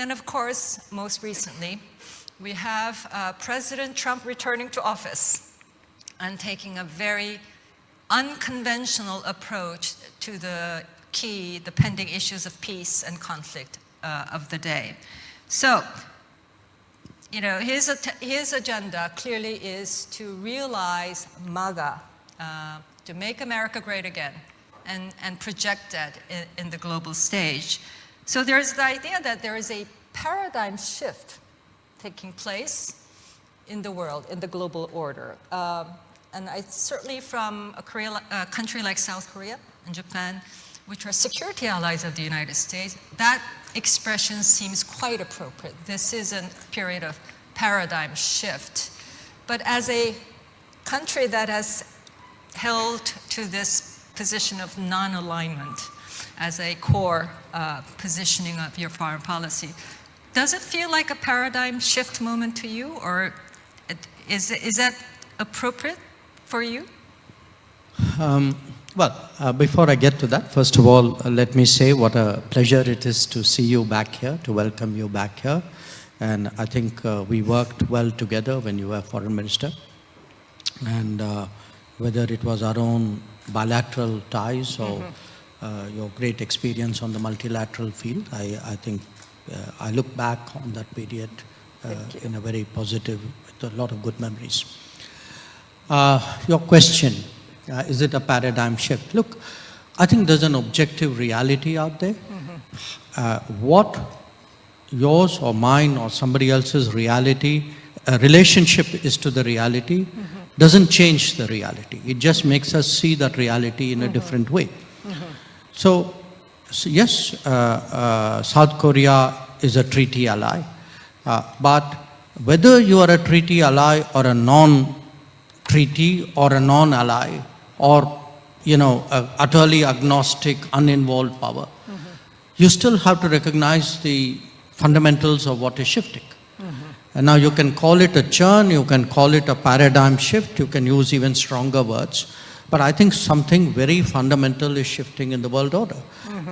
Then, of course, most recently, we have President Trump returning to office and taking a very unconventional approach to the pending issues of peace and conflict of the day. So, you know, his agenda clearly is to realize MAGA, to make America great again, and project that in the global stage. So there's the idea that there is a paradigm shift taking place in the world, in the global order. And certainly from a country like South Korea and Japan, which are security allies of the United States, that expression seems quite appropriate. This is a period of paradigm shift. But as a country that has held to this position of non-alignment as a core positioning of your foreign policy, does it feel like a paradigm shift moment to you, or is that appropriate for you? Before I get to that, first of all, let me say what a pleasure it is to see you back here, to welcome you back here. And I think we worked well together when you were foreign minister. And whether it was our own bilateral ties or your great experience on the multilateral field, I think I look back on that period in a very positive, with a lot of good memories. Your question, is it a paradigm shift? Look, I think there's an objective reality out there. What yours or mine or somebody else's relationship is to the reality doesn't change the reality. It just makes us see that reality in a different way. So yes, South Korea is a treaty ally, but whether you are a treaty ally or a non-treaty or a non-ally, or, you know, utterly agnostic, uninvolved power, you still have to recognize the fundamentals of what is shifting. And now you can call it a churn, you can call it a paradigm shift, you can use even stronger words, but I think something very fundamental is shifting in the world order.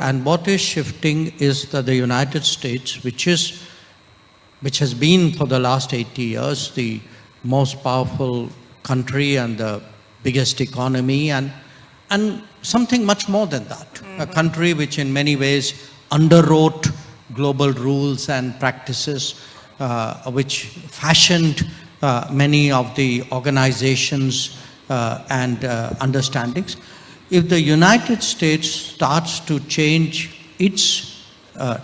And what is shifting is that the United States, which has been for the last 80 years the most powerful country and the biggest economy, and something much more than that. A country which in many ways underwrote global rules and practices, which fashioned many of the organizations and understandings. If the United States starts to change its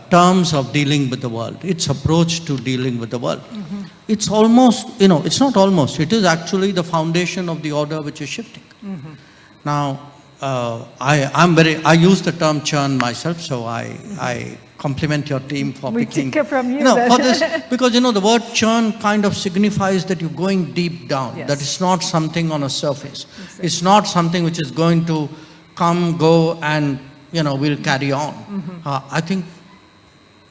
terms of dealing with the world, its approach to dealing with the world, it's almost, you know, it's not almost, it is actually the foundation of the order which is shifting. Now, I use the term churn myself, so I compliment your team for picking. We take it from you. For this, because, you know, the word churn kind of signifies that you're going deep down, that it's not something on a surface. Exactly. It's not something which is going to come, go, and, you know, we'll carry on. I think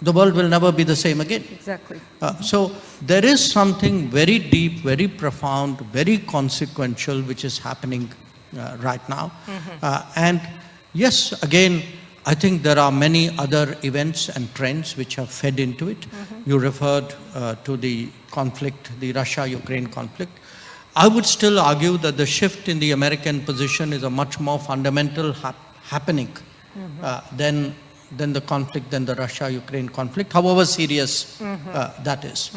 the world will never be the same again. Exactly. So there is something very deep, very profound, very consequential which is happening right now. And yes, again, I think there are many other events and trends which have fed into it. You referred to the conflict, the Russia-Ukraine conflict. I would still argue that the shift in the American position is a much more fundamental happening than the conflict, than the Russia-Ukraine conflict, however serious that is.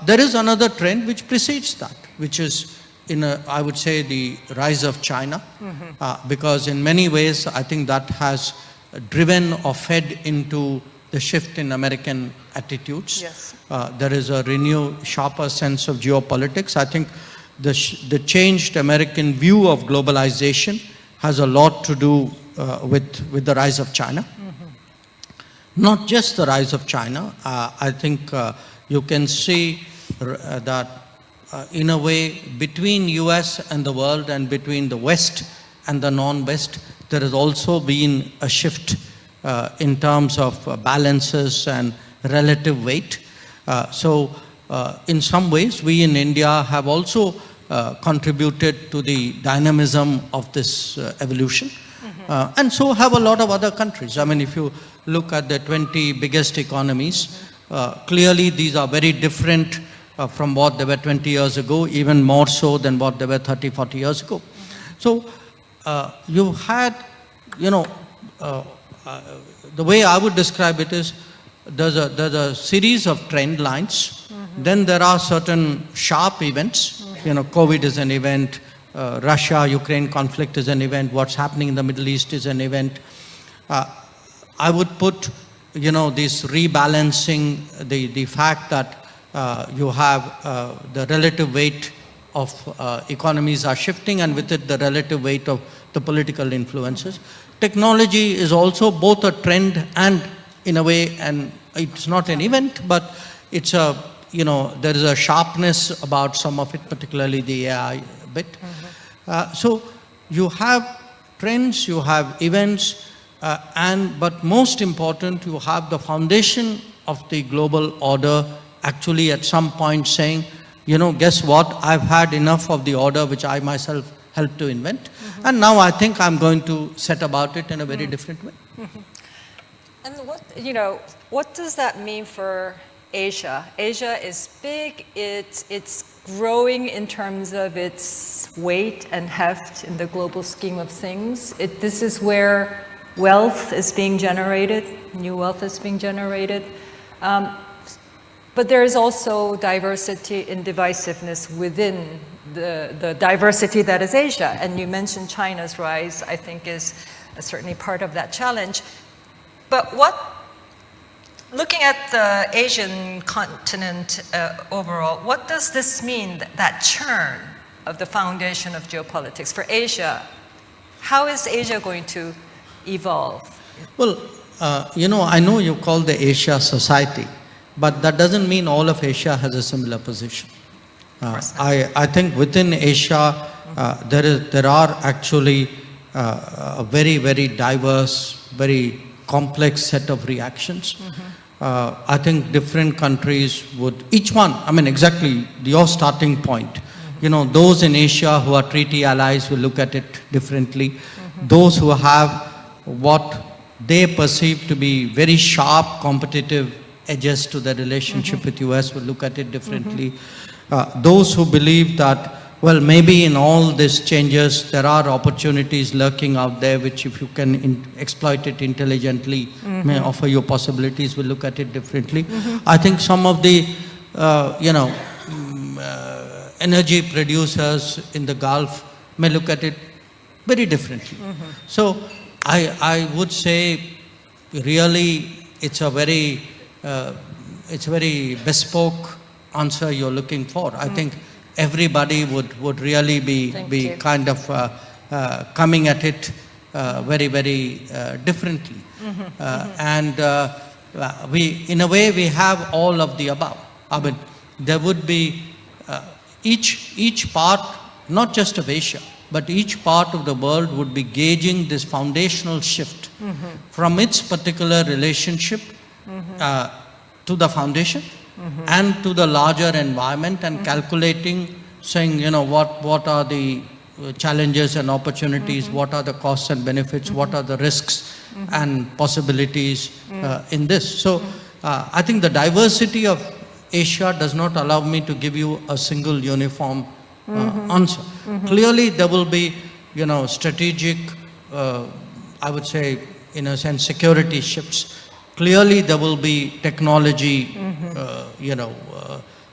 There is another trend which precedes that, which is, I would say, the rise of China, because in many ways, I think that has driven or fed into the shift in American attitudes. Yes. There is a renewed, sharper sense of geopolitics. I think the changed American view of globalization has a lot to do with the rise of China. Not just the rise of China. I think you can see that in a way, between US and the world and between the West and the non-West, there has also been a shift in terms of balances and relative weight. So in some ways, we in India have also contributed to the dynamism of this evolution. And so have a lot of other countries. I mean, if you look at the 20 biggest economies, Clearly, these are very different from what they were 20 years ago, even more so than what they were 30, 40 years ago. So you had, the way I would describe it is, there's a series of trend lines. Then there are certain sharp events. COVID is an event. Russia-Ukraine conflict is an event. What's happening in the Middle East is an event. I would put, this rebalancing, the fact that you have the relative weight of economies are shifting, and with it the relative weight of the political influences. Technology is also both a trend and, in a way, and it's not an event, but it's a, there is a sharpness about some of it, particularly the AI bit. So you have trends, you have events, but most important, you have the foundation of the global order actually at some point saying, guess what, I've had enough of the order which I myself helped to invent, and now I think I'm going to set about it in a very different way. And what does that mean for Asia? Asia is big, it's growing in terms of its weight and heft in the global scheme of things. This is where wealth is being generated, new wealth is being generated. But there is also diversity and divisiveness within the diversity that is Asia. And you mentioned China's rise, I think, is certainly part of that challenge. But looking at the Asian continent overall, what does this mean, that churn of the foundation of geopolitics for Asia? How is Asia going to evolve? Well, I know you call the Asia Society, but that doesn't mean all of Asia has a similar position. I think within Asia, there are actually a very, very diverse, very complex set of reactions. I think different countries would, each one, exactly your starting point. Those in Asia who are treaty allies will look at it differently. Those who have what they perceive to be very sharp competitive edges to the relationship with US will look at it differently. Those who believe that, well, maybe in all these changes, there are opportunities lurking out there, which if you can exploit it intelligently, may offer you possibilities, will look at it differently. I think some of the, energy producers in the Gulf may look at it very differently. So I would say, really, it's a very bespoke answer you're looking for. I think everybody would really be kind of coming at it very, very differently. And we, in a way, we have all of the above. There would be each part, not just of Asia, but each part of the world would be gauging this foundational shift from its particular relationship to the foundation and to the larger environment, and calculating, saying, what are the challenges and opportunities, what are the costs and benefits, what are the risks and possibilities in this. So I think the diversity of Asia does not allow me to give you a single uniform answer. Clearly there will be, strategic, I would say, in a sense, security shifts. Clearly there will be technology,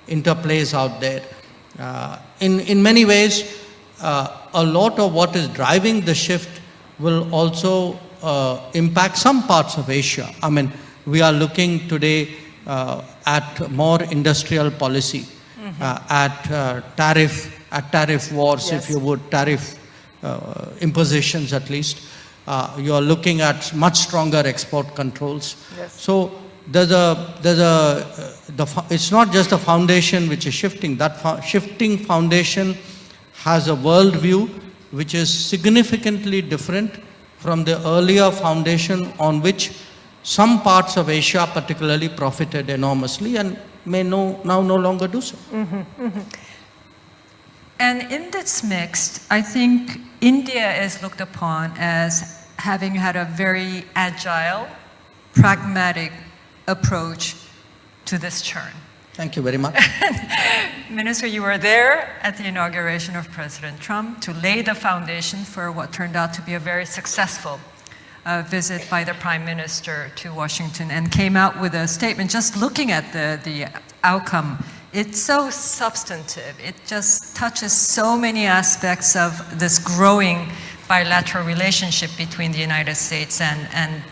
interplays out there. In many ways, a lot of what is driving the shift will also impact some parts of Asia. We are looking today at more industrial policy, at tariff wars, if you would, tariff impositions at least. You are looking at much stronger export controls. So it's not just the foundation which is shifting. That shifting foundation has a worldview which is significantly different from the earlier foundation on which some parts of Asia particularly profited enormously and may now no longer do so. And in this mix, I think India is looked upon as having had a very agile, pragmatic approach to this churn. Thank you very much. Minister, you were there at the inauguration of President Trump to lay the foundation for what turned out to be a very successful visit by the Prime Minister to Washington, and came out with a statement. Just looking at the outcome, it's so substantive. It just touches so many aspects of this growing bilateral relationship between the United States and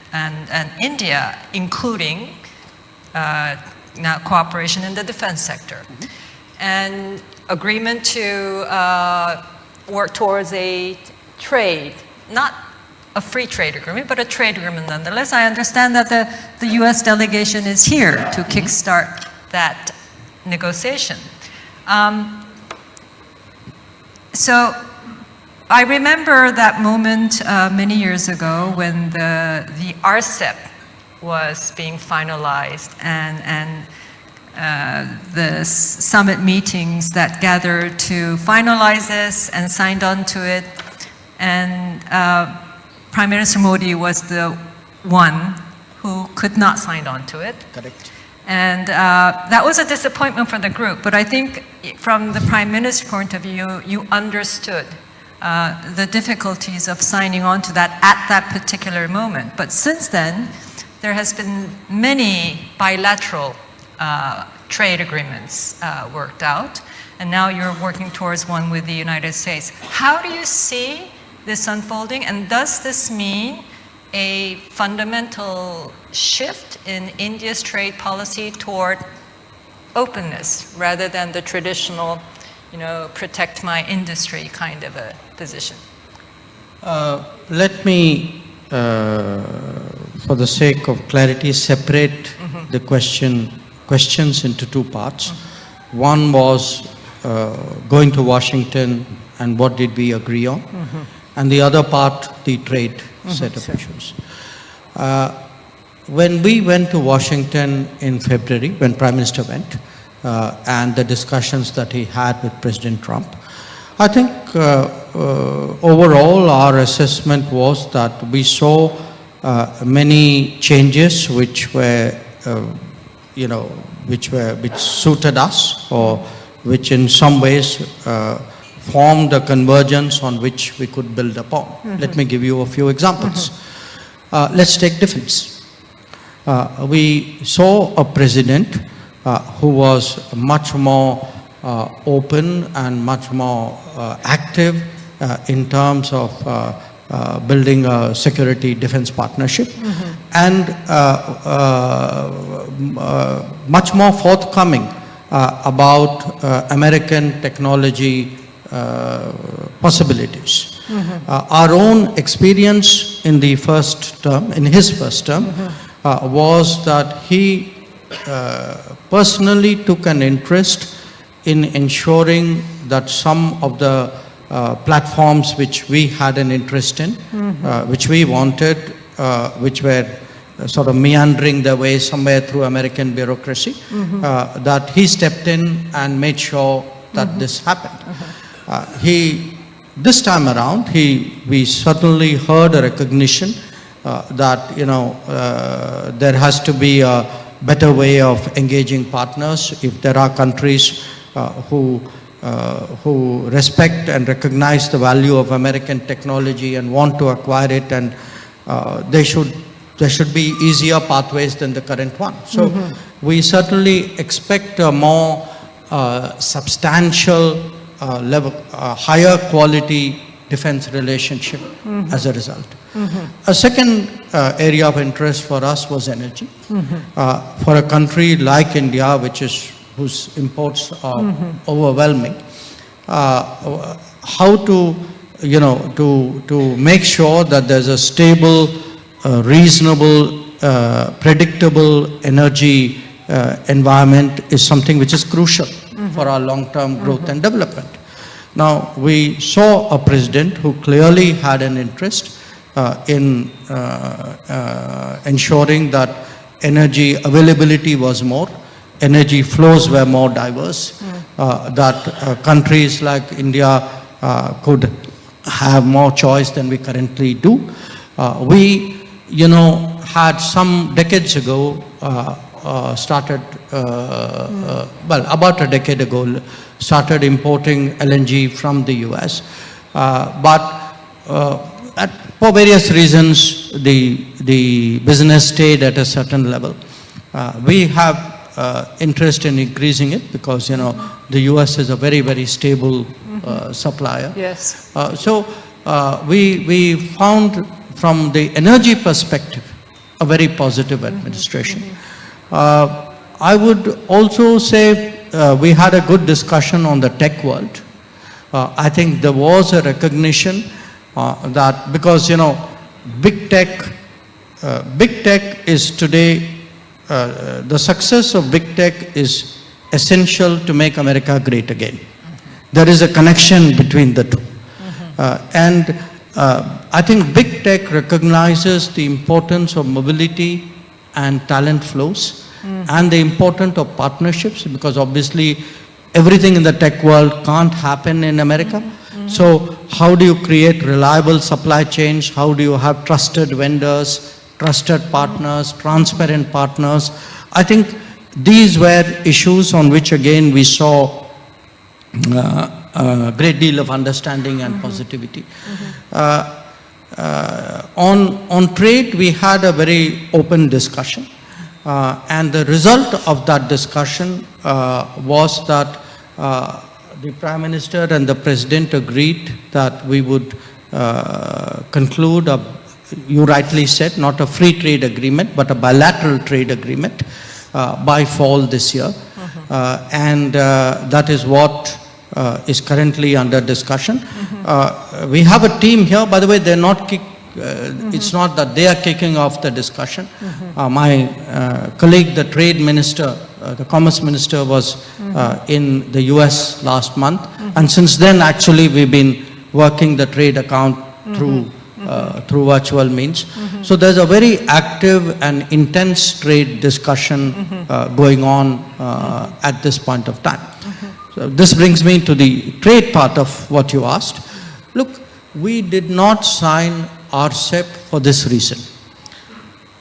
India, including now cooperation in the defense sector. And agreement to work towards a trade, not a free trade agreement, but a trade agreement nonetheless. I understand that the US delegation is here to kickstart that negotiation. So I remember that moment many years ago when the RCEP was being finalized, and the summit meetings that gathered to finalize this and signed on to it. And Prime Minister Modi was the one who could not sign on to it. Correct. And that was a disappointment for the group. But I think from the Prime Minister's point of view, you understood the difficulties of signing on to that at that particular moment. But since then, there has been many bilateral trade agreements worked out, and now you're working towards one with the United States. How do you see this unfolding, and does this mean a fundamental shift in India's trade policy toward openness rather than the traditional, protect my industry kind of a position? Let me, for the sake of clarity, separate the questions into two parts. One was going to Washington and what did we agree on, and the other part, the trade set of issues. When we went to Washington in February, when Prime Minister went, and the discussions that he had with President Trump, I think overall our assessment was that we saw many changes which were, which suited us, or which in some ways formed a convergence on which we could build upon. Let me give you a few examples. Let's take defense. We saw a president who was much more open and much more active in terms of building a security defense partnership, and much more forthcoming about American technology possibilities. Our own experience in the first term, in his first term, was that he personally took an interest in ensuring that some of the platforms which we had an interest in, which we wanted, which were sort of meandering their way somewhere through American bureaucracy, that he stepped in and made sure that this happened. This time around, we certainly heard a recognition that there has to be a better way of engaging partners. If there are countries who respect and recognize the value of American technology and want to acquire it, and there should be easier pathways than the current one. So we certainly expect a more substantial level, higher quality defense relationship as a result. A second area of interest for us was energy. For a country like India, whose imports are overwhelming, how to make sure that there's a stable, reasonable, predictable energy environment is something which is crucial for our long-term growth and development. Now, we saw a president who clearly had an interest in ensuring that energy availability was more, energy flows were more diverse, that countries like India could have more choice than we currently do. We, had some decades ago started, well, about a decade ago, started importing LNG from the US. For various reasons, the business stayed at a certain level. We have interest in increasing it because, you know, the US is a very, very stable supplier. Yes. We found from the energy perspective a very positive administration. I would also say we had a good discussion on the tech world. I think there was a recognition that because, you know, big tech is today, the success of big tech is essential to make America great again. There is a connection between the two. I think big tech recognizes the importance of mobility and talent flows and the importance of partnerships, because obviously everything in the tech world can't happen in America. So how do you create reliable supply chains? How do you have trusted vendors, trusted partners, transparent partners? I think these were issues on which again we saw a great deal of understanding and positivity. On trade, we had a very open discussion. And the result of that discussion was that the Prime Minister and the President agreed that we would conclude you rightly said, not a free trade agreement, but a bilateral trade agreement by fall this year. And that is what is currently under discussion. We have a team here, by the way, they're not it's not that they are kicking off the discussion. My colleague, the Trade Minister, the Commerce Minister was in the US last month, and since then actually we've been working the trade account through virtual means. So there's a very active and intense trade discussion going on at this point of time. So this brings me to the trade part of what you asked. Look, we did not sign RCEP for this reason.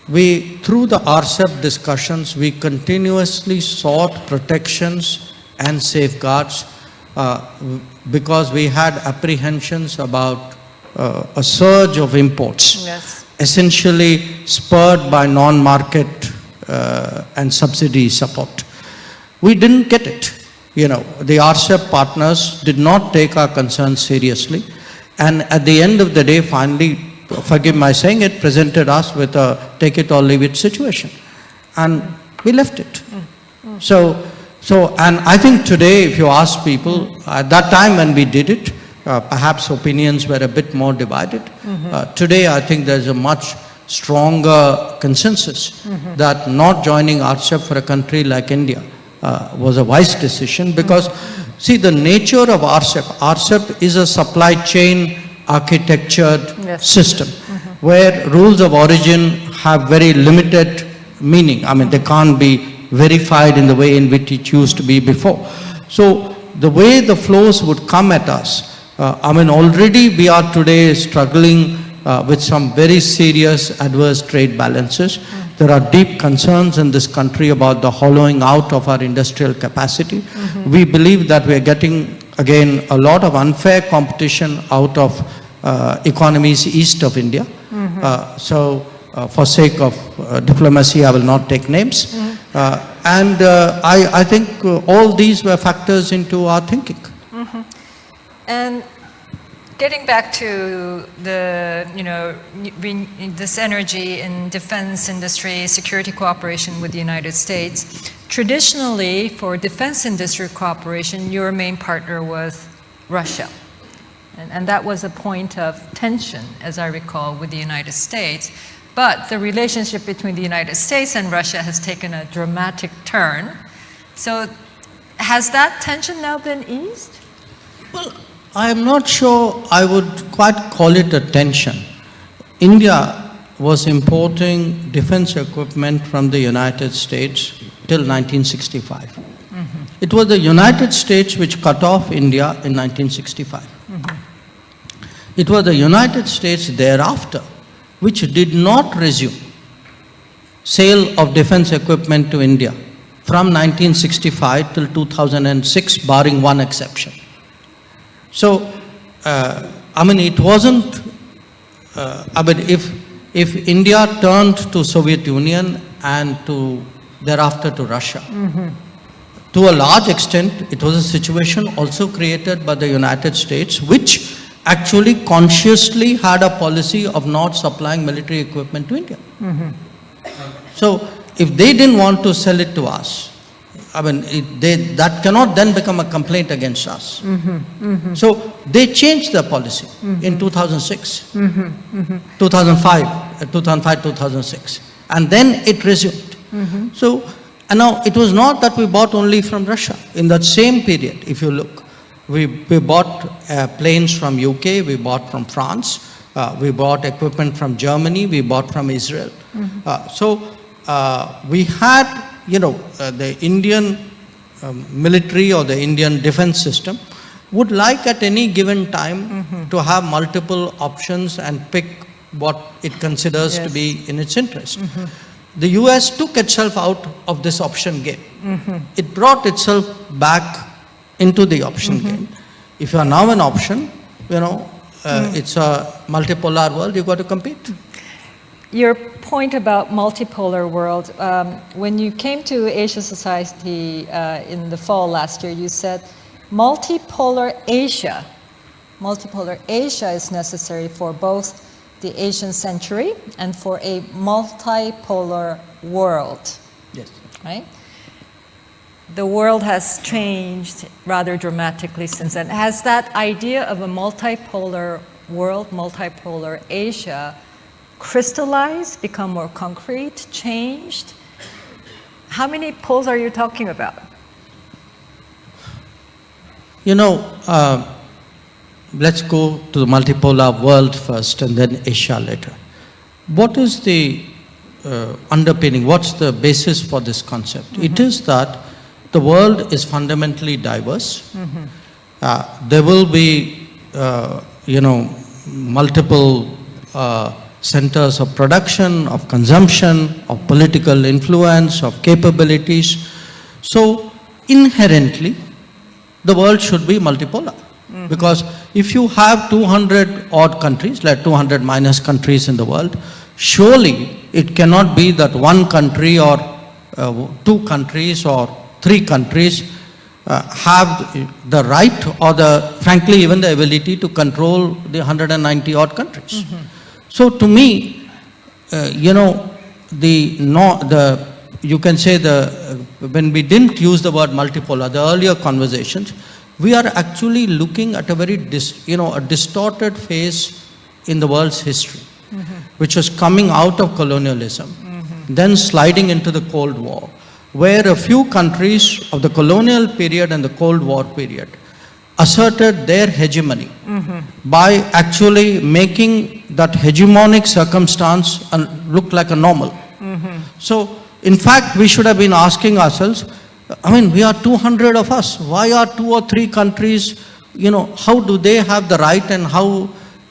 Through the RCEP discussions, we continuously sought protections and safeguards because we had apprehensions about a surge of imports, essentially spurred by non-market and subsidy support. We didn't get it. You know, the RCEP partners did not take our concerns seriously, and at the end of the day, finally, forgive my saying it, presented us with a take it or leave it situation, and we left it. And I think today, if you ask people, at that time when we did it, perhaps opinions were a bit more divided. Today, I think there's a much stronger consensus that not joining RCEP for a country like India was a wise decision, because see, the nature of RCEP is a supply chain architectured system where rules of origin have very limited meaning. I mean, they can't be verified in the way in which it used to be before. So the way the flows would come at us, I mean, already we are today struggling with some very serious adverse trade balances. There are deep concerns in this country about the hollowing out of our industrial capacity. We believe that we are getting, again, a lot of unfair competition out of economies east of India. For sake of diplomacy, I will not take names. I think all these were factors into our thinking. And getting back to the, this energy in defense industry, security cooperation with the United States, traditionally for defense industry cooperation, your main partner was Russia. And that was a point of tension, as I recall, with the United States. But the relationship between the United States and Russia has taken a dramatic turn. So has that tension now been eased? Well, I am not sure I would quite call it a tension. India was importing defense equipment from the United States till 1965. It was the United States which cut off India in 1965. It was the United States thereafter which did not resume sale of defense equipment to India from 1965 till 2006, barring one exception. So, it wasn't, if India turned to Soviet Union and thereafter to Russia, to a large extent, it was a situation also created by the United States, which actually consciously had a policy of not supplying military equipment to India. So, if they didn't want to sell it to us, that cannot then become a complaint against us. So, they changed their policy in 2006, 2005, 2006, and then it resumed. So, and now it was not that we bought only from Russia. In that same period, if you look, we bought planes from UK, we bought from France, we bought equipment from Germany, we bought from Israel. We had, the Indian military or the Indian defense system would like at any given time to have multiple options and pick what it considers to be in its interest. The US took itself out of this option game. It brought itself back into the option game. If you are now an option, it's a multipolar world, you've got to compete. Your point about multipolar world, when you came to Asia Society in the fall last year, you said multipolar Asia is necessary for both the Asian century and for a multipolar world. Yes. Right? The world has changed rather dramatically since then. Has that idea of a multipolar world, multipolar Asia, crystallized, become more concrete, changed? How many poles are you talking about? Let's go to the multipolar world first and then Asia later. What is the underpinning, what's the basis for this concept? It is that the world is fundamentally diverse. There will be, multiple centers of production, of consumption, of political influence, of capabilities. So, inherently, the world should be multipolar. Because if you have 200 odd countries, like 200 minus countries in the world, surely it cannot be that one country or two countries or three countries have the right or frankly even the ability to control the 190 odd countries. So to me, you can say when we didn't use the word multipolar, the earlier conversations, we are actually looking at a very a distorted phase in the world's history, which was coming out of colonialism, then sliding into the Cold War, where a few countries of the colonial period and the Cold War period asserted their hegemony by actually making that hegemonic circumstance look like a normal. So, in fact, we should have been asking ourselves, we are 200 of us. Why are 2 or 3 countries, how do they have the right and how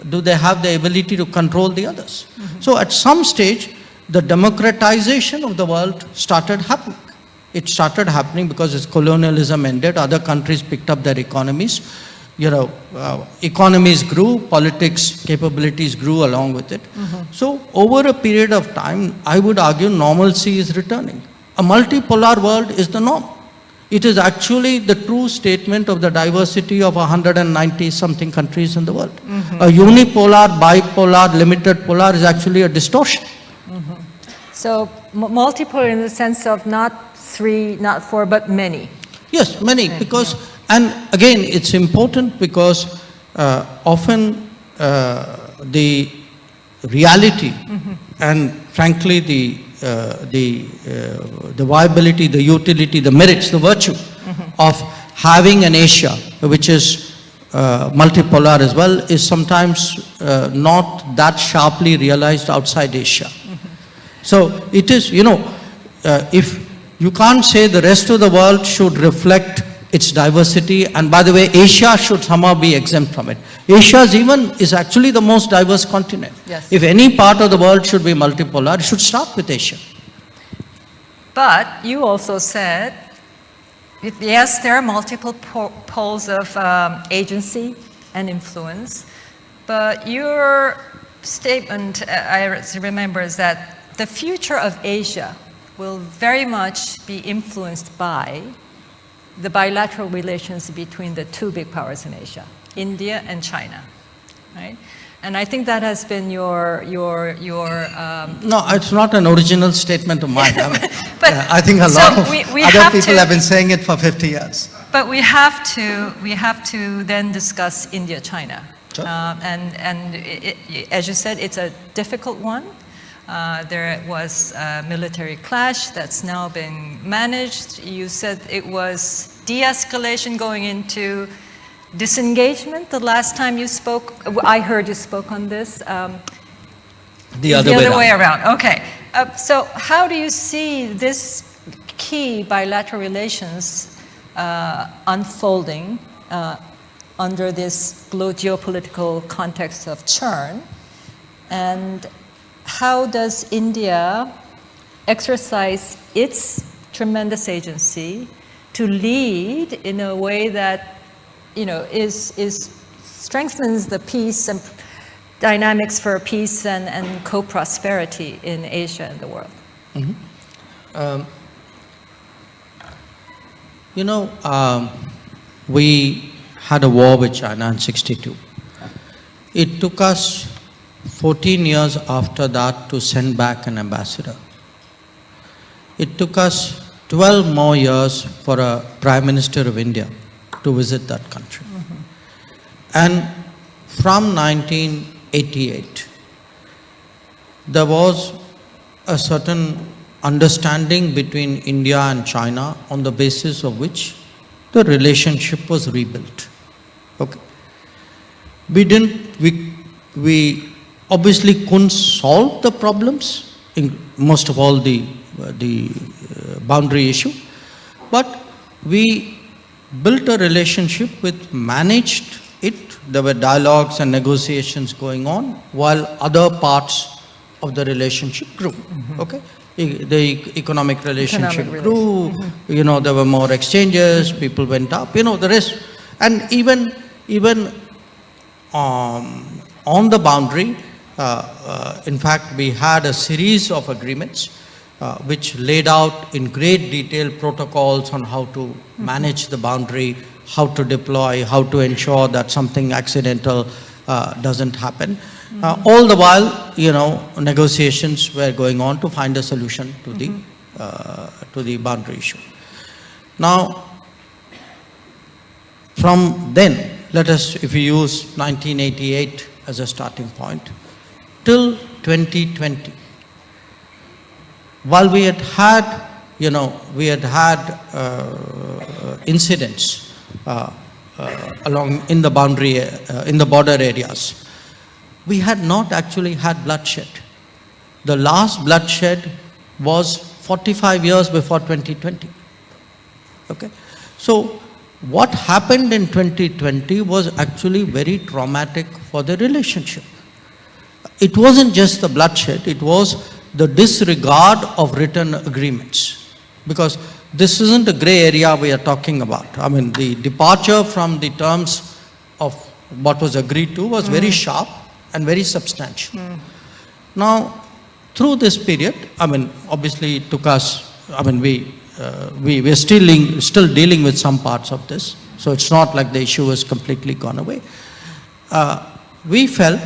do they have the ability to control the others? So at some stage, the democratization of the world started happening. It started happening because as colonialism ended, other countries picked up their economies. Economies grew, politics capabilities grew along with it. So over a period of time, I would argue normalcy is returning. A multipolar world is the norm. It is actually the true statement of the diversity of 190 something countries in the world. A unipolar, bipolar, limited polar is actually a distortion. So multipolar in the sense of not 3, not 4, but many. Yes, many, because, and again, it's important because often the reality and frankly the viability, the utility, the merits, the virtue of having an Asia which is multipolar as well is sometimes not that sharply realized outside Asia. So it is, if you can't say the rest of the world should reflect its diversity, and by the way, Asia should somehow be exempt from it. Asia is actually the most diverse continent. Yes. If any part of the world should be multipolar, it should start with Asia. But you also said, yes, there are multiple poles of agency and influence, but your statement, I remember, is that the future of Asia will very much be influenced by the bilateral relations between the two big powers in Asia, India and China, right? And I think that has been your No, it's not an original statement of mine. I mean, But- I think a so lot of we other have people to- have been saying it for 50 years. But we have to then discuss India-China. Sure. And as you said, it's a difficult one. There was a military clash that's now been managed. You said it was de-escalation going into disengagement the last time you spoke. I heard you spoke on this. The other way around. around. Okay. So how do you see this key bilateral relations unfolding under this geopolitical context of churn? And how does India exercise its tremendous agency to lead in a way that, you know, strengthens the peace and dynamics for peace and co-prosperity in Asia and the world? We had a war with China in 62. It took us 14 years after that to send back an ambassador. It took us 12 more years for a Prime Minister of India to visit that country. And from 1988, there was a certain understanding between India and China on the basis of which the relationship was rebuilt. Okay. We obviously couldn't solve the problems, most of all the boundary issue, but we built a relationship with, managed it. There were dialogues and negotiations going on while other parts of the relationship grew. Okay, the economic relationship grew. You know, there were more exchanges. People went up. You know, the rest, and even on the boundary. In fact, we had a series of agreements which laid out in great detail protocols on how to manage the boundary, how to deploy, how to ensure that something accidental doesn't happen. All the while, you know, negotiations were going on to find a solution to the boundary issue. Now, from then, let us, if we use 1988 as a starting point, till 2020, while we had incidents along in the boundary, in the border areas, we had not actually had bloodshed. The last bloodshed was 45 years before 2020. Okay, so what happened in 2020 was actually very traumatic for the relationship. It wasn't just the bloodshed, it was the disregard of written agreements. Because this isn't a gray area we are talking about. I mean, the departure from the terms of what was agreed to was very sharp and very substantial. Now, through this period, I mean, obviously it took us, I mean, we're still dealing with some parts of this. So it's not like the issue has completely gone away. We felt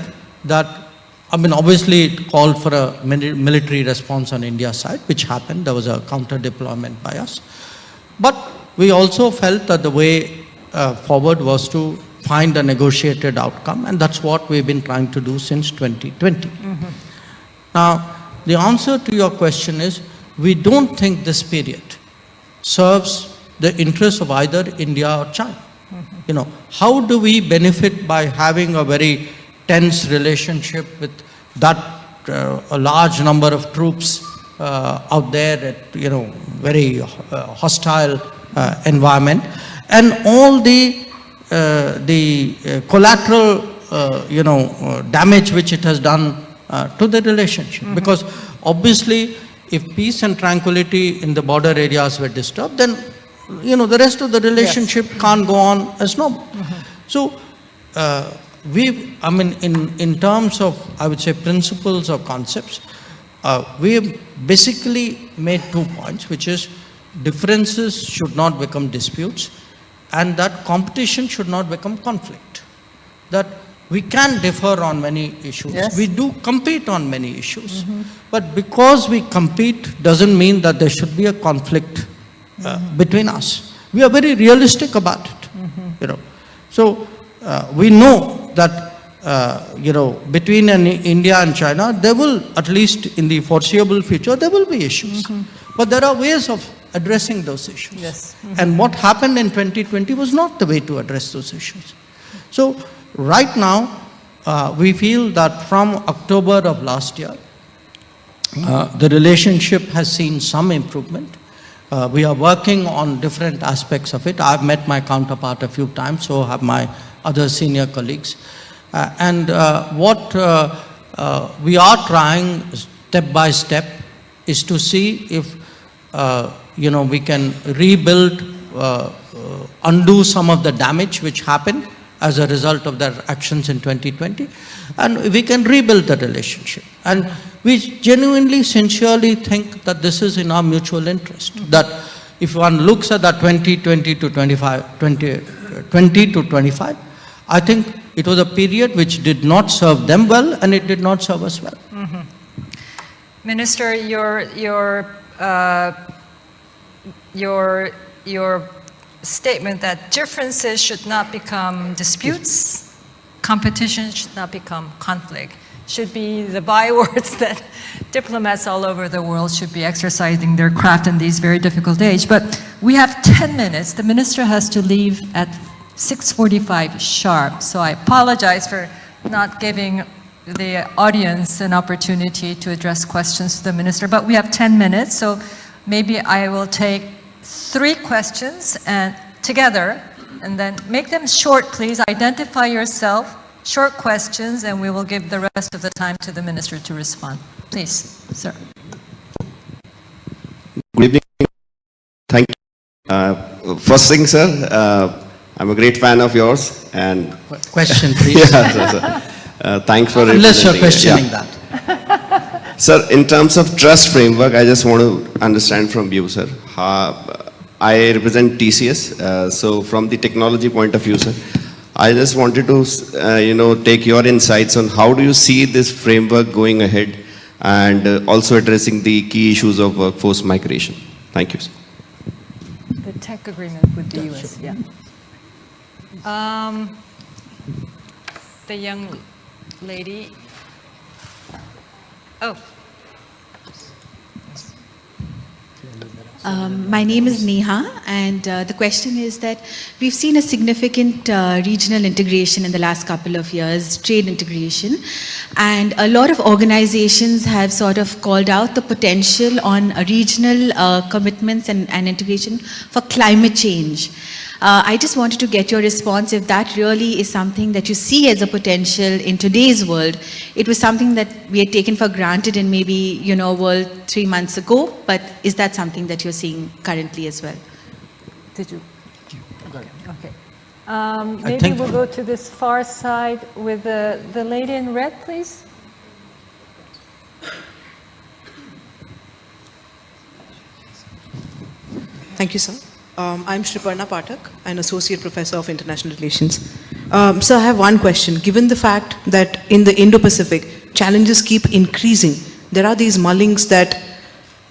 that, I mean, obviously it called for a military response on India's side, which happened. There was a counter deployment by us. But we also felt that the way forward was to find a negotiated outcome, and that's what we've been trying to do since 2020. Now, the answer to your question is, we don't think this period serves the interests of either India or China. You know, how do we benefit by having a very tense relationship with that a large number of troops out there at, you know, very hostile environment, and all the collateral damage which it has done to the relationship? Because obviously if peace and tranquility in the border areas were disturbed, then, the rest of the relationship can't go on as normal. So, in terms of, I would say, principles or concepts, we have basically made 2 points, which is differences should not become disputes, and that competition should not become conflict. That we can differ on many issues. Yes. We do compete on many issues. But because we compete doesn't mean that there should be a conflict between us. We are very realistic about it. So we know that between India and China, there will, at least in the foreseeable future, there will be issues. But there are ways of addressing those issues. Yes. And what happened in 2020 was not the way to address those issues. So right now, we feel that from October of last year, the relationship has seen some improvement. We are working on different aspects of it. I've met my counterpart a few times, so have my other senior colleagues. And what we are trying step by step is to see if we can rebuild, undo some of the damage which happened as a result of their actions in 2020, and we can rebuild the relationship. And we genuinely, sincerely think that this is in our mutual interest. That if one looks at that 2020 to 25, I think it was a period which did not serve them well, and it did not serve us well. Minister, your statement that differences should not become disputes, competition should not become conflict, should be the bywords that diplomats all over the world should be exercising their craft in these very difficult days. But we have 10 minutes. The minister has to leave at 6:45 sharp, so I apologize for not giving the audience an opportunity to address questions to the minister, but we have 10 minutes, so maybe I will take 3 questions and together, and then make them short, please. Identify yourself, short questions, and we will give the rest of the time to the minister to respond. Please, sir. Good evening. Thank you. First thing, sir, I'm a great fan of yours, and Question, please. yeah, sir. Thanks for Unless you're representing it. questioning Yeah. that. Sir, in terms of trust framework, I just want to understand from you, sir. I represent TCS, so from the technology point of view, sir, I just wanted to, take your insights on how do you see this framework going ahead, and also addressing the key issues of workforce migration. Thank you, sir. The tech agreement with the US, yeah. The young lady. Oh. My name is Neha, and the question is that we've seen a significant regional integration in the last couple of years, trade integration, and a lot of organizations have sort of called out the potential on regional commitments and integration for climate change. I just wanted to get your response if that really is something that you see as a potential in today's world. It was something that we had taken for granted in maybe, world 3 months ago, but is that something that you're seeing currently as well? Did you? Okay. I Maybe think- we'll go to this far side with the lady in red, please. Thank you, sir. I'm Shriparna Pathak, an Associate Professor of International Relations. So I have one question. Given the fact that in the Indo-Pacific, challenges keep increasing, there are these mullings that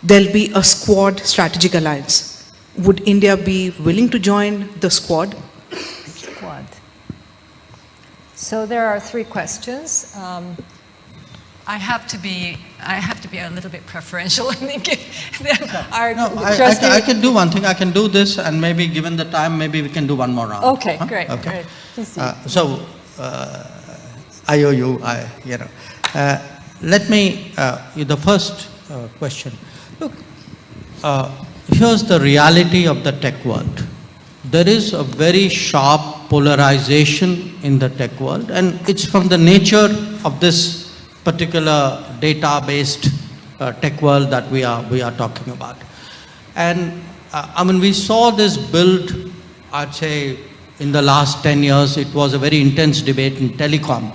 there'll be a Quad strategic alliance. Would India be willing to join the Quad? Quad. So there are 3 questions. I have to be a little bit preferential. I think our No, trustee- I can do one thing. I can do this, and maybe given the time, maybe we can do one more round. Okay, Huh? great, Okay. great. Please see. So, I owe you, let me, the first question. Look, here's the reality of the tech world. There is a very sharp polarization in the tech world, and it's from the nature of this particular data-based tech world that we are talking about. And I mean, we saw this build, I'd say, in the last 10 years. It was a very intense debate in telecom,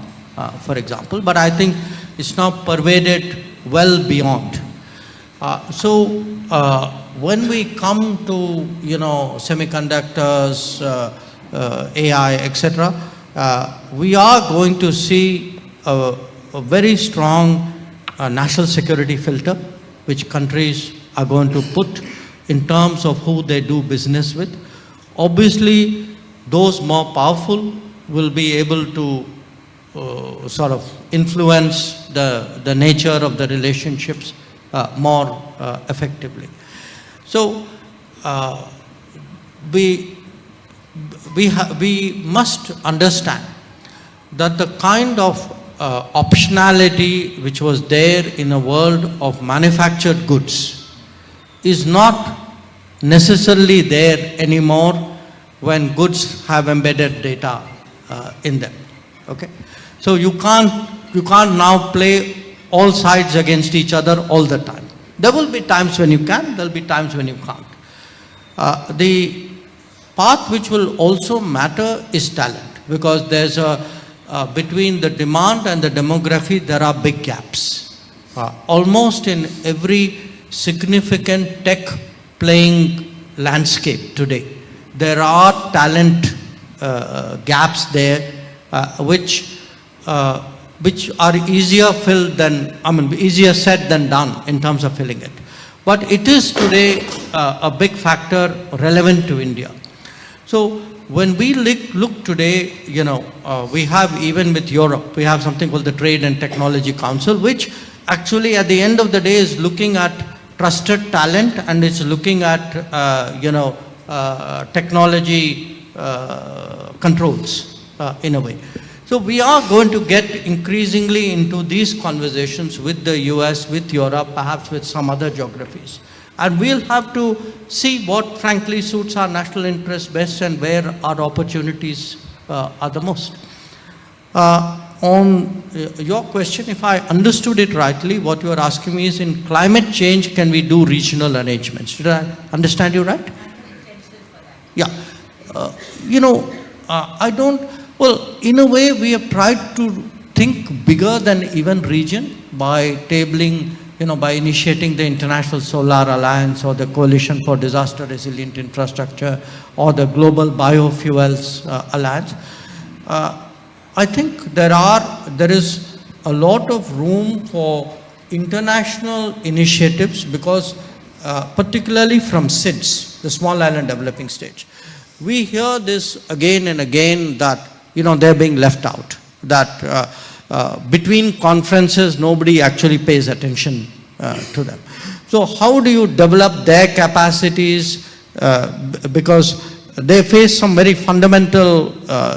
for example, but I think it's now pervaded well beyond. When we come to, semiconductors, AI, etc., we are going to see a very strong national security filter, which countries are going to put in terms of who they do business with. Obviously, those more powerful will be able to sort of influence the nature of the relationships more effectively. So we must understand that the kind of optionality which was there in a world of manufactured goods is not necessarily there anymore when goods have embedded data in them. Okay? So you can't now play all sides against each other all the time. There will be times when you can, there will be times when you can't. The part which will also matter is talent, because there's between the demand and the demography, there are big gaps. Almost in every significant tech playing landscape today, there are talent gaps there, which are easier said than done in terms of filling it. But it is today a big factor relevant to India. So when we look today, we have, even with Europe, we have something called the Trade and Technology Council, which actually at the end of the day is looking at trusted talent, and it's looking at, technology controls in a way. So we are going to get increasingly into these conversations with the US, with Europe, perhaps with some other geographies. And we'll have to see what frankly suits our national interests best and where our opportunities are the most. On your question, if I understood it rightly, what you are asking me is, in climate change, can we do regional arrangements? Did I understand you right? Yeah. Well, in a way, we have tried to think bigger than even region by tabling, by initiating the International Solar Alliance or the Coalition for Disaster Resilient Infrastructure or the Global Biofuels Alliance. I think there is a lot of room for international initiatives, because particularly from SIDS, the Small Island Developing Stage, we hear this again and again that they're being left out, that between conferences nobody actually pays attention to them. So how do you develop their capacities, because they face some very fundamental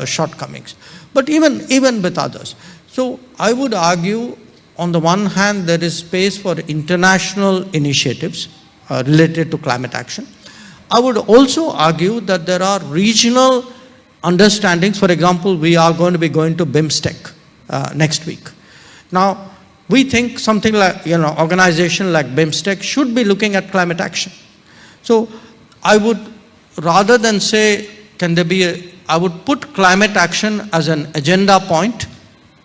shortcomings, but even with others. So I would argue, on the one hand, there is space for international initiatives related to climate action. I would also argue that there are regional understandings. For example, we are going to be going to BIMSTEC next week. Now, we think something like, organization like BIMSTEC should be looking at climate action. So I would, rather than say, I would put climate action as an agenda point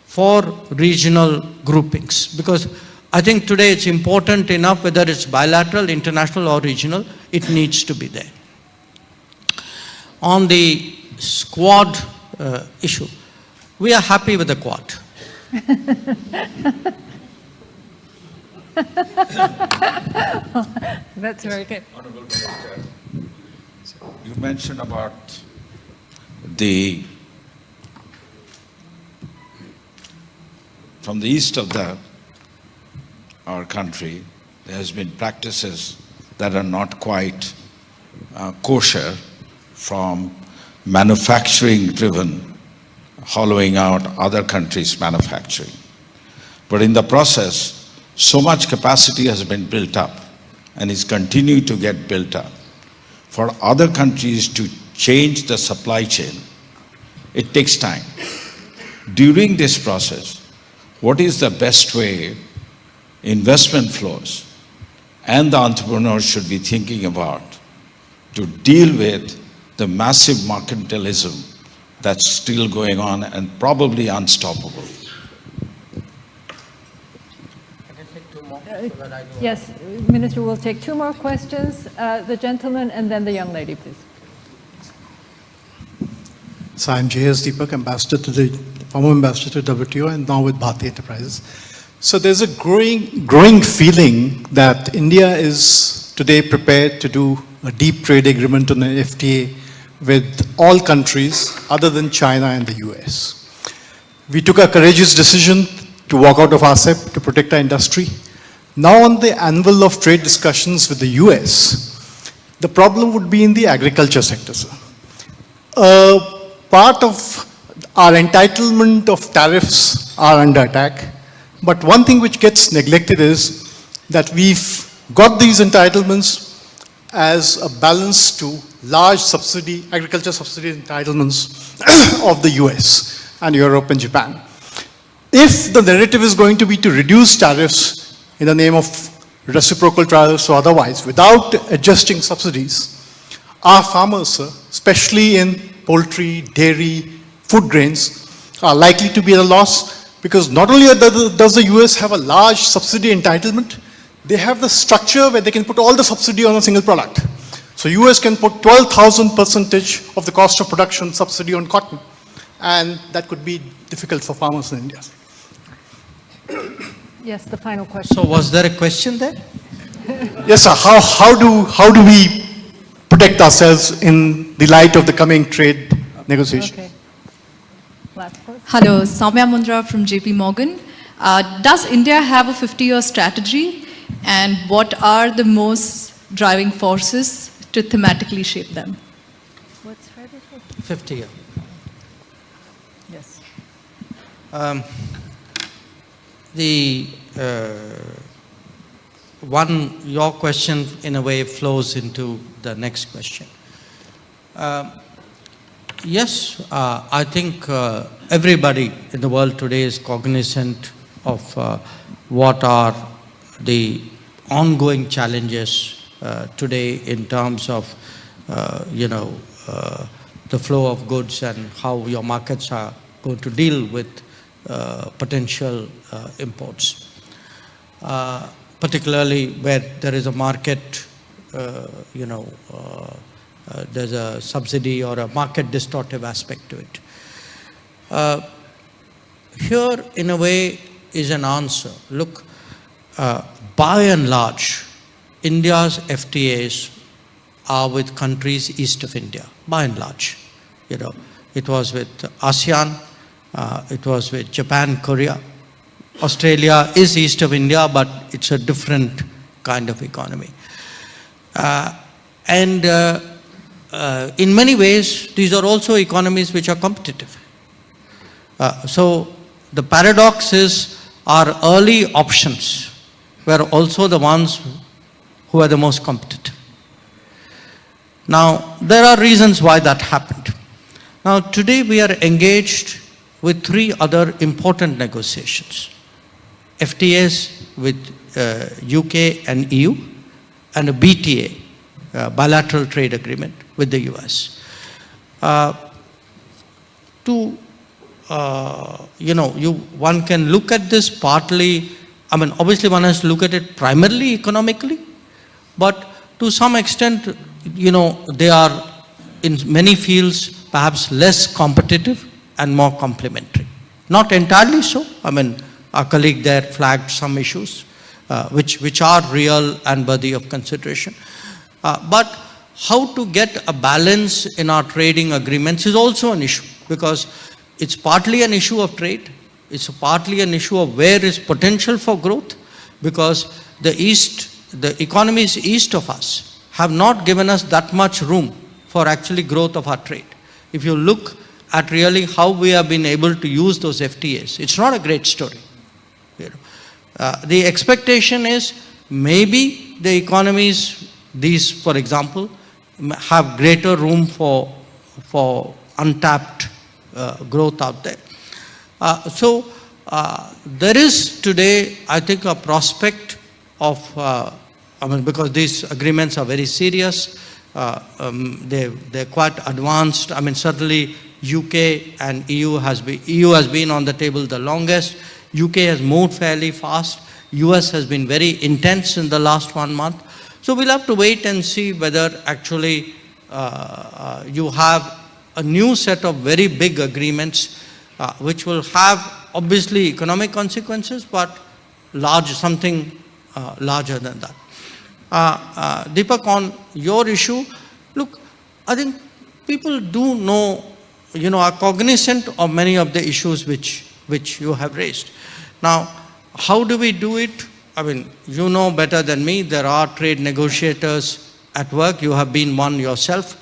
for regional groupings, because I think today it's important enough, whether it's bilateral, international or regional, it needs to be there. On the Quad issue, we are happy with the Quad. That's very good. Honorable Minister, you mentioned about from the east of our country, there has been practices that are not quite kosher, from manufacturing driven, hollowing out other countries' manufacturing. But in the process, so much capacity has been built up and is continuing to get built up. For other countries to change the supply chain, it takes time. During this process, what is the best way investment flows and the entrepreneurs should be thinking about to deal with the massive mercantilism that's still going on and probably unstoppable? Yes, Minister, we'll take two more questions. The gentleman and then the young lady, please. So I'm J.S. Deepak, former ambassador to WTO and now with Bharti Enterprises. So there's a growing feeling that India is today prepared to do a deep trade agreement on an FTA with all countries other than China and the US. We took a courageous decision to walk out of RCEP to protect our industry. Now on the anvil of trade discussions with the US, the problem would be in the agriculture sector, sir. Part of our entitlement of tariffs are under attack, but one thing which gets neglected is that we've got these entitlements as a balance to large agriculture subsidy entitlements of the US and Europe and Japan. If the narrative is going to be to reduce tariffs in the name of reciprocal tariffs or otherwise, without adjusting subsidies, our farmers, sir, especially in poultry, dairy, food grains, are likely to be at a loss because not only does the US have a large subsidy entitlement, they have the structure where they can put all the subsidy on a single product. So US can put 12,000% of the cost of production subsidy on cotton, and that could be difficult for farmers in India. Yes, the final question. So was there a question there? Yes, sir. How do we protect ourselves in the light of the coming trade negotiation? Okay. Last person. Hello, Soumya Mundra from JP Morgan. Does India have a 50-year strategy, and what are the most driving forces to thematically shape them? What strategy? 50 years. Yes. Your question in a way flows into the next question. Yes, I think everybody in the world today is cognizant of what are the ongoing challenges today in terms of, the flow of goods and how your markets are going to deal with potential imports. Particularly where there is a market, there's a subsidy or a market distortive aspect to it. Here, in a way, is an answer. Look, by and large, India's FTAs are with countries east of India, by and large. It was with ASEAN, it was with Japan, Korea. Australia is east of India, but it's a different kind of economy. In many ways, these are also economies which are competitive. So the paradox is our early options were also the ones who are the most competitive. Now, there are reasons why that happened. Now, today we are engaged with three other important negotiations. FTAs with UK and EU, and a BTA, bilateral trade agreement with the US. One can look at this partly, obviously one has to look at it primarily economically, but to some extent, they are in many fields perhaps less competitive and more complementary. Not entirely so. Our colleague there flagged some issues which are real and worthy of consideration. But how to get a balance in our trading agreements is also an issue, because it's partly an issue of trade, it's partly an issue of where is potential for growth, because the economies east of us have not given us that much room for actually growth of our trade. If you look at really how we have been able to use those FTAs, it's not a great story. The expectation is maybe the economies, these for example, have greater room for untapped growth out there. there is today, I think, a prospect of, because these agreements are very serious, they're quite advanced. Certainly UK and EU has been on the table the longest. UK has moved fairly fast. US has been very intense in the last 1 month. So we'll have to wait and see whether actually you have a new set of very big agreements which will have obviously economic consequences, but something larger than that. Deepak, on your issue, look, I think people do know, are cognizant of many of the issues which you have raised. Now, how do we do it? You know better than me, there are trade negotiators at work. You have been one yourself.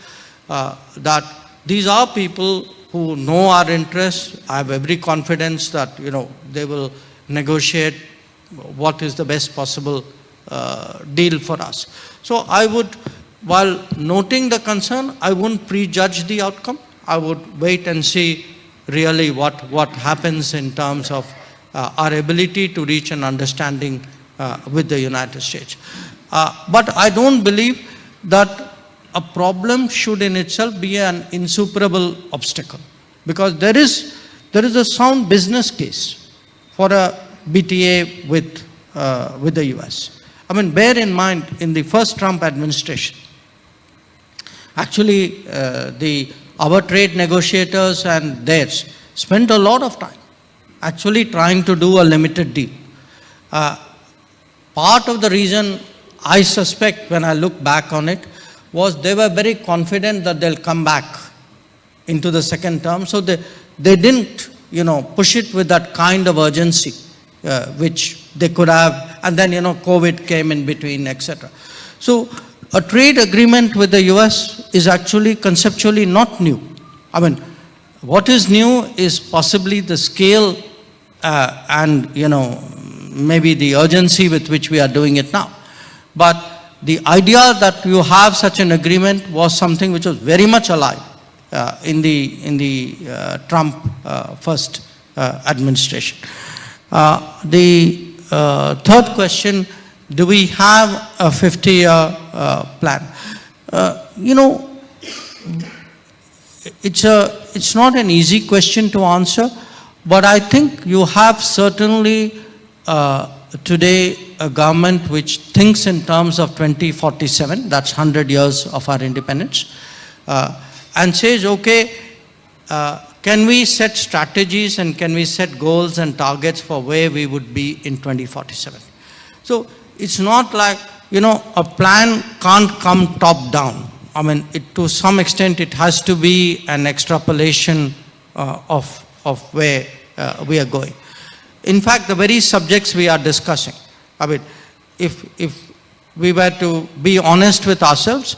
That these are people who know our interests. I have every confidence that, they will negotiate what is the best possible deal for us. So I would, while noting the concern, I wouldn't prejudge the outcome. I would wait and see really what happens in terms of our ability to reach an understanding with the United States. But I don't believe that a problem should in itself be an insuperable obstacle, because there is a sound business case for a BTA with the US. Bear in mind, in the first Trump administration, actually our trade negotiators and theirs spent a lot of time actually trying to do a limited deal. Part of the reason, I suspect, when I look back on it, was they were very confident that they'll come back into the second term, so they didn't, push it with that kind of urgency which they could have, and then, COVID came in between, etc. So a trade agreement with the US is actually conceptually not new. What is new is possibly the scale and, maybe the urgency with which we are doing it now. But the idea that you have such an agreement was something which was very much alive in the Trump first administration. The third question, do we have a 50-year plan? It's not an easy question to answer, but I think you have certainly today a government which thinks in terms of 2047, that's 100 years of our independence, and says, okay, can we set strategies and can we set goals and targets for where we would be in 2047? So it's not like, a plan can't come top down. To some extent it has to be an extrapolation of where we are going. In fact, the very subjects we are discussing, if we were to be honest with ourselves,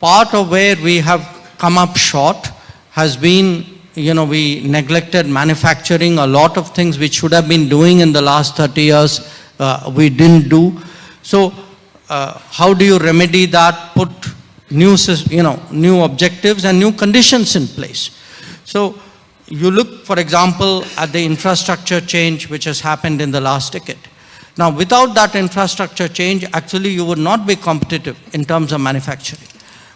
part of where we have come up short has been, we neglected manufacturing. A lot of things which should have been doing in the last 30 years, we didn't do. So how do you remedy that? Put new objectives and new conditions in place. So you look, for example, at the infrastructure change which has happened in the last decade. Now, without that infrastructure change, actually you would not be competitive in terms of manufacturing.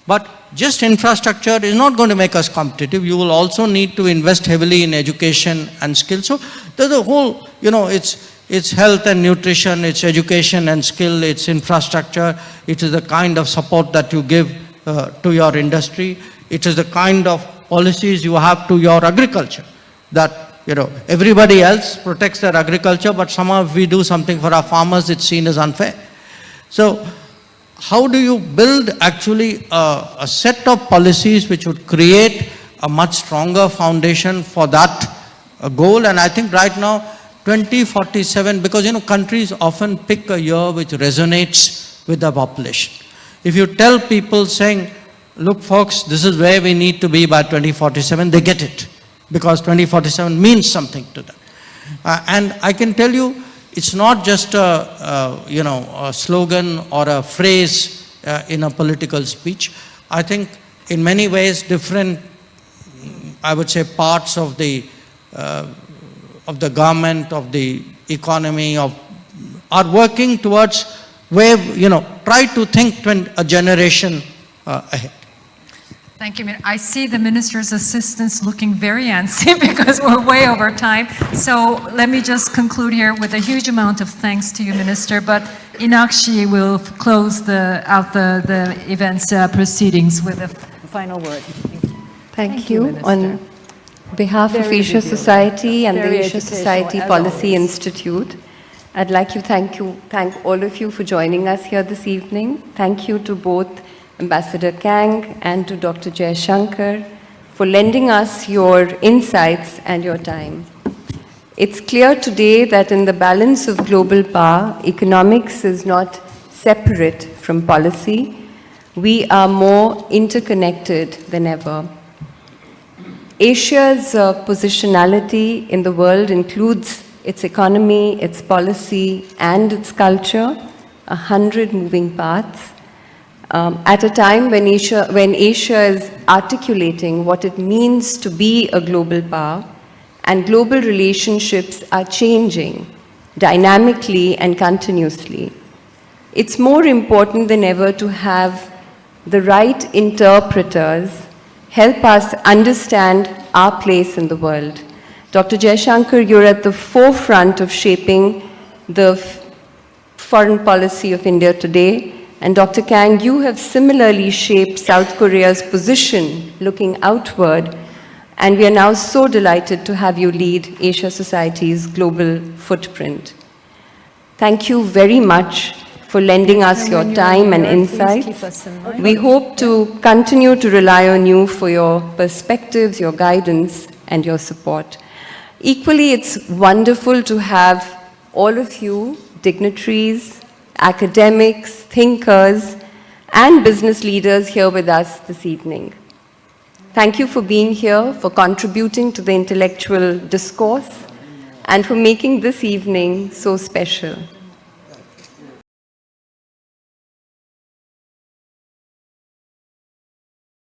But just infrastructure is not going to make us competitive. You will also need to invest heavily in education and skills. So there's a whole, it's health and nutrition, it's education and skill, it's infrastructure, it is the kind of support that you give to your industry, it is the kind of policies you have to your agriculture, that everybody else protects their agriculture, but somehow if we do something for our farmers, it's seen as unfair. So how do you build actually a set of policies which would create a much stronger foundation for that goal? And I think right now 2047, because countries often pick a year which resonates with the population. If you tell people saying, look folks, this is where we need to be by 2047, they get it, because 2047 means something to them. And I can tell you, it's not just a slogan or a phrase in a political speech. I think in many ways different, I would say, parts of the of the government, of the economy, are working towards where, try to think a generation ahead. Thank you. I see the minister's assistants looking very antsy because we're way over time. So let me just conclude here with a huge amount of thanks to you, Minister. But Inakshi will close out the event's proceedings with a Final word. Thank you, you. Minister. On behalf of Very Asia revealing. Society and the Very Asia educational, Society as Policy always. Institute, I'd like to thank all of you for joining us here this evening. Thank you to both Ambassador Kang and to Dr. Jaishankar for lending us your insights and your time. It's clear today that in the balance of global power, economics is not separate from policy. We are more interconnected than ever. Asia's positionality in the world includes its economy, its policy, and its culture, 100 moving parts. At a time when Asia is articulating what it means to be a global power, and global relationships are changing dynamically and continuously, it's more important than ever to have the right interpreters help us understand our place in the world. Dr. Jaishankar, you're at the forefront of shaping the foreign policy of India today. And Dr. Kang, you have similarly shaped South Korea's position looking outward. And we are now so delighted to have you lead Asia Society's global footprint. Thank you very much for lending us your time and insights. We hope to continue to rely on you for your perspectives, your guidance, and your support. Equally, it's wonderful to have all of you, dignitaries, academics, thinkers, and business leaders here with us this evening. Thank you for being here, for contributing to the intellectual discourse, and for making this evening so special.